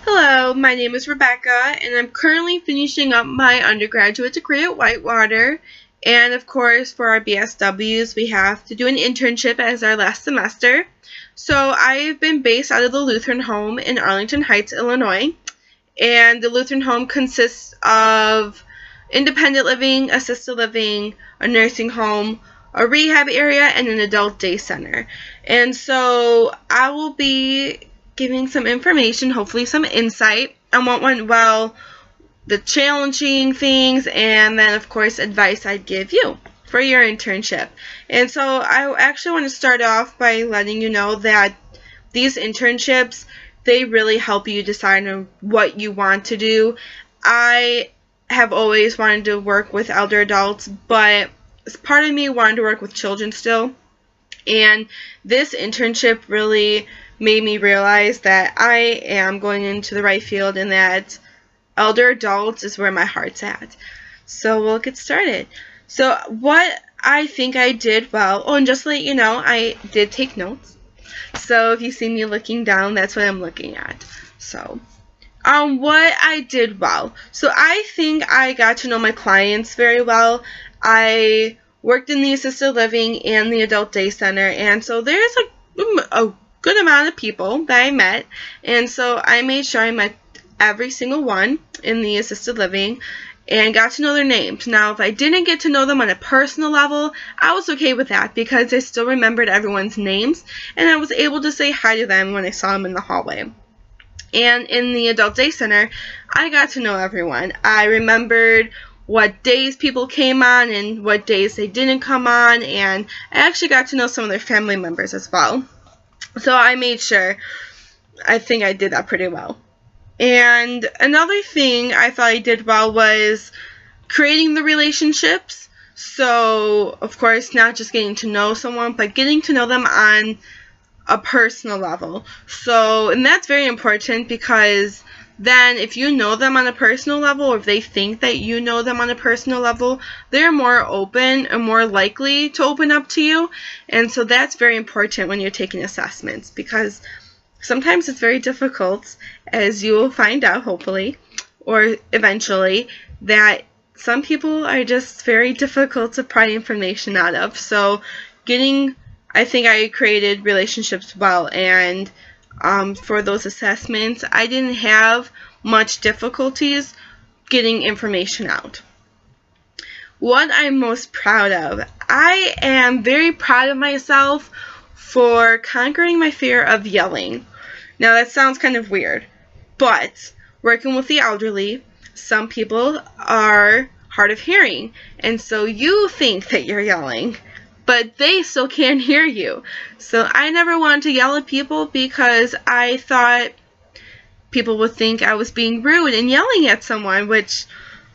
Hello, my name is Rebecca, and I'm currently finishing up my undergraduate degree at Whitewater. And of course, for our BSWs, we have to do an internship as our last semester. So I've been based out of the Lutheran Home in Arlington Heights, Illinois. And the Lutheran Home consists of independent living, assisted living, a nursing home, a rehab area, and an adult day center. And so I will be giving some information, hopefully some insight on what went well, the challenging things, and then of course advice I'd give you for your internship. And so I actually want to start off by letting you know that these internships, they really help you decide on what you want to do. I have always wanted to work with elder adults, but part of me wanted to work with children still. And this internship really made me realize that I am going into the right field and that elder adults is where my heart's at. So we'll get started. So what I think I did well, and just to let you know, I did take notes. So if you see me looking down, that's what I'm looking at. So what I did well. So I think I got to know my clients very well. I worked in the assisted living and the adult day center, and so there's a good amount of people that I met, and so I made sure I met every single one in the assisted living and got to know their names. Now, if I didn't get to know them on a personal level, I was okay with that because I still remembered everyone's names, and I was able to say hi to them when I saw them in the hallway. And in the adult day center, I got to know everyone. I remembered what days people came on and what days they didn't come on, and I actually got to know some of their family members as well. So I made sure, I think I did that pretty well. And another thing I thought I did well was creating the relationships. So, of course, not just getting to know someone, but getting to know them on a personal level. So, and that's very important because then if you know them on a personal level, or if they think that you know them on a personal level, they're more open and more likely to open up to you. And so that's very important when you're taking assessments, because sometimes it's very difficult, as you will find out hopefully, or eventually, that some people are just very difficult to pry information out of. So I think I created relationships well, and for those assessments, I didn't have much difficulties getting information out. What I'm most proud of, I am very proud of myself for conquering my fear of yelling. Now that sounds kind of weird, but working with the elderly, some people are hard of hearing, and so you think that you're yelling, but they still can't hear you. So I never wanted to yell at people because I thought people would think I was being rude and yelling at someone, which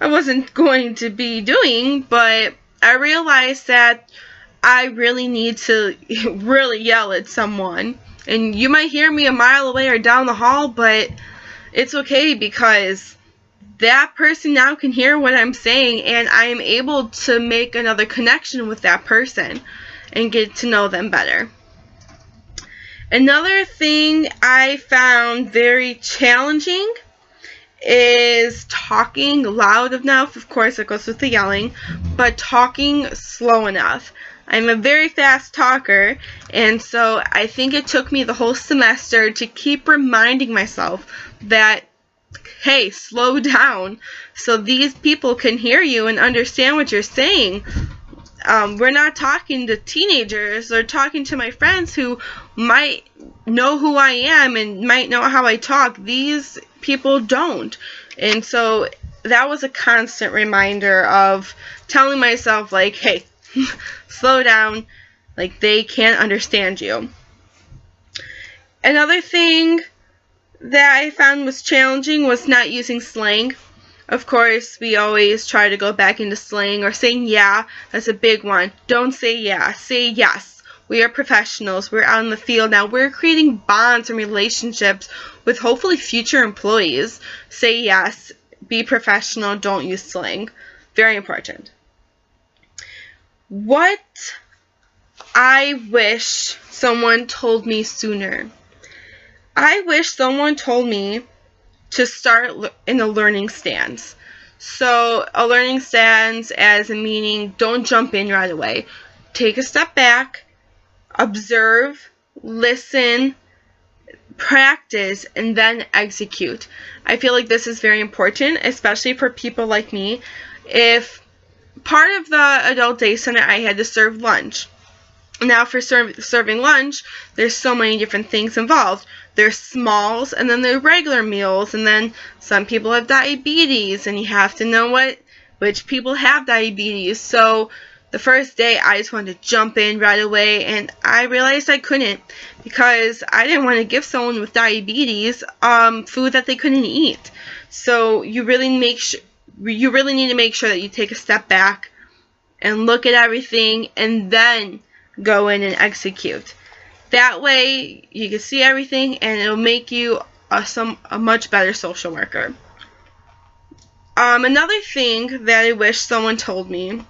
I wasn't going to be doing, but I realized that I really need to really yell at someone. And you might hear me a mile away or down the hall, but it's okay because that person now can hear what I'm saying, and I am able to make another connection with that person and get to know them better. Another thing I found very challenging is talking loud enough. Of course, it goes with the yelling, but talking slow enough. I'm a very fast talker, and so I think it took me the whole semester to keep reminding myself that, hey, slow down so these people can hear you and understand what you're saying. We're not talking to teenagers or talking to my friends who might know who I am and might know how I talk. These people don't. And so that was a constant reminder of telling myself, like, hey, slow down, like they can't understand you. Another thing that I found was challenging was not using slang. Of course, we always try to go back into slang, or saying yeah. That's a big one. Don't say yeah, say yes. We are professionals. We're out in the field now. We're creating bonds and relationships with hopefully future employees. Say yes. Be professional. Don't use slang. Very important. What I wish someone told me sooner. I wish someone told me to start in a learning stance. So a learning stance as a meaning, don't jump in right away. Take a step back, observe, listen, practice, and then execute. I feel like this is very important, especially for people like me. If part of the adult day center, I had to serve lunch. Now for serving lunch, there's so many different things involved. There's smalls, and then there's regular meals, and then some people have diabetes, and you have to know which people have diabetes. So the first day, I just wanted to jump in right away, and I realized I couldn't, because I didn't want to give someone with diabetes food that they couldn't eat. So you really need to make sure that you take a step back and look at everything, and then go in and execute. That way you can see everything, and it'll make you a much better social worker. Another thing that I wish someone told me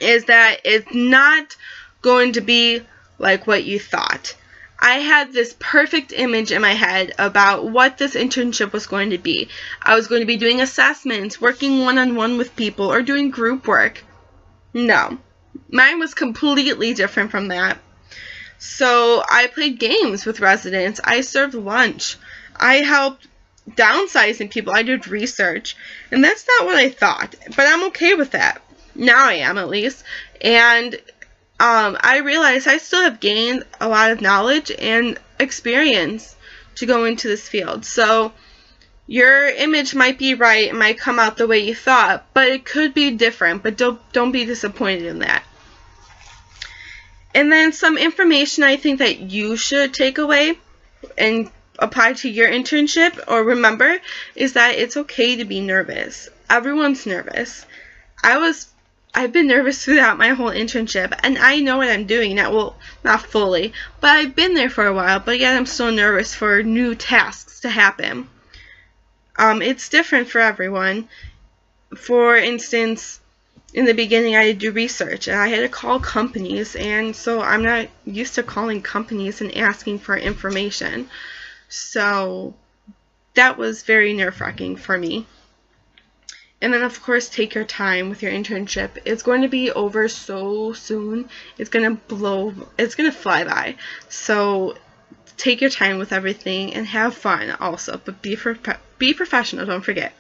is that it's not going to be like what you thought. I had this perfect image in my head about what this internship was going to be. I was going to be doing assessments, working one-on-one with people, or doing group work. No. Mine was completely different from that. So I played games with residents. I served lunch. I helped downsizing people. I did research. And that's not what I thought. But I'm okay with that. Now I am, at least. And I realized I still have gained a lot of knowledge and experience to go into this field. So your image might be right, it might come out the way you thought, but it could be different. But don't be disappointed in that. And then some information I think that you should take away and apply to your internship or remember is that it's okay to be nervous. Everyone's nervous. I've been nervous throughout my whole internship, and I know what I'm doing now. Well, not fully, but I've been there for a while, but yet I'm still nervous for new tasks to happen. It's different for everyone. For instance, in the beginning I had to do research, and I had to call companies, and so I'm not used to calling companies and asking for information. So that was very nerve-wracking for me. And then, of course, take your time with your internship. It's going to be over so soon. It's going to fly by. So take your time with everything and have fun also. But be professional, don't forget.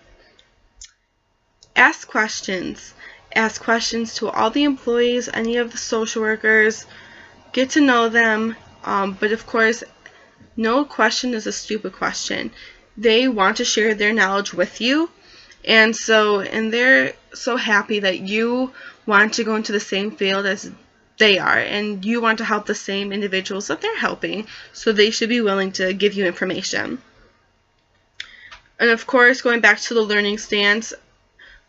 Ask questions. Ask questions to all the employees, any of the social workers. Get to know them. But, of course, no question is a stupid question. They want to share their knowledge with you. And they're so happy that you want to go into the same field as they are, and you want to help the same individuals that they're helping, so they should be willing to give you information. And of course, going back to the learning stance,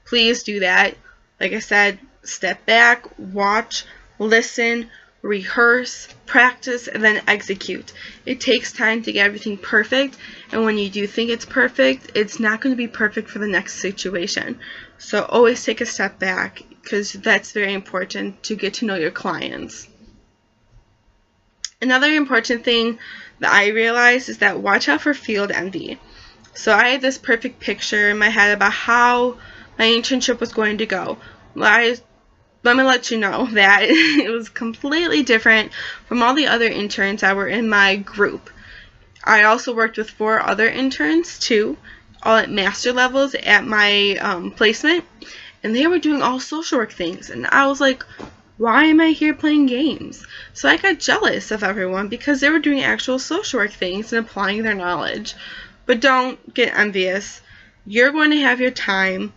please do that. Like I said, step back, watch, listen, rehearse, practice, and then execute. It takes time to get everything perfect, and when you do think it's perfect, it's not going to be perfect for the next situation. So always take a step back, because that's very important to get to know your clients. Another important thing that I realized is that watch out for field envy. So I had this perfect picture in my head about how my internship was going to go. Let me let you know that it was completely different from all the other interns that were in my group. I also worked with 4 other interns too, all at master levels at my placement, and they were doing all social work things, and I was like, why am I here playing games? So I got jealous of everyone because they were doing actual social work things and applying their knowledge. But don't get envious. You're going to have your time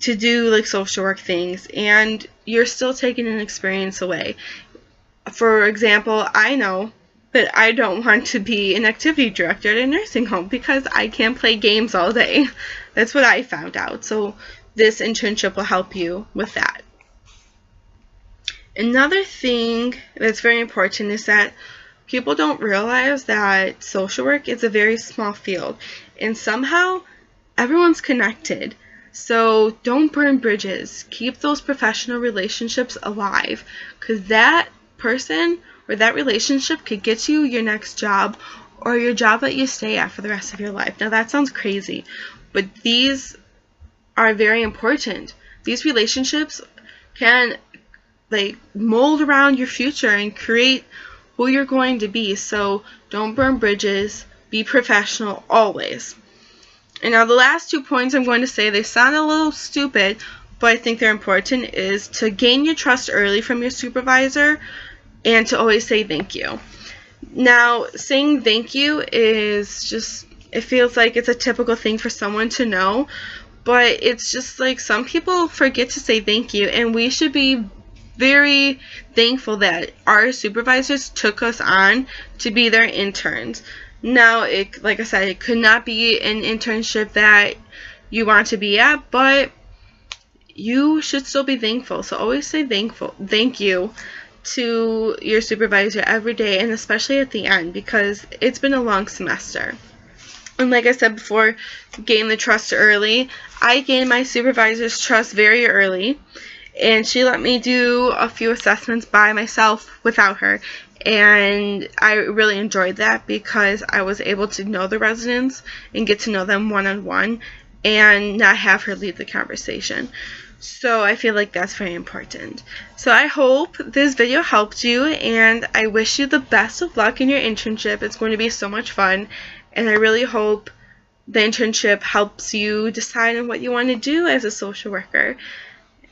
to do like social work things, and you're still taking an experience away. For example, I know that I don't want to be an activity director at a nursing home because I can't play games all day. That's what I found out. So this internship will help you with that. Another thing that's very important is that people don't realize that social work is a very small field, and somehow everyone's connected. So don't burn bridges. Keep those professional relationships alive, because that person or that relationship could get you your next job or your job that you stay at for the rest of your life. Now that sounds crazy, but these are very important. These relationships can mold around your future and create who you're going to be. So don't burn bridges. Be professional always. And now the last 2 points I'm going to say, they sound a little stupid, but I think they're important, is to gain your trust early from your supervisor and to always say thank you. Now, saying thank you is just, it feels like it's a typical thing for someone to know, but it's just like some people forget to say thank you, and we should be very thankful that our supervisors took us on to be their interns. Now, like I said, it could not be an internship that you want to be at, but you should still be thankful. So always say thank you to your supervisor every day, and especially at the end, because it's been a long semester. And like I said before, gain the trust early. I gained my supervisor's trust very early, and she let me do a few assessments by myself without her. And I really enjoyed that because I was able to know the residents and get to know them one-on-one and not have her lead the conversation. So I feel like that's very important. So I hope this video helped you, and I wish you the best of luck in your internship. It's going to be so much fun, and I really hope the internship helps you decide on what you want to do as a social worker.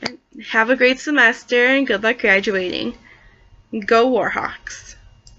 And have a great semester, and good luck graduating. Go Warhawks!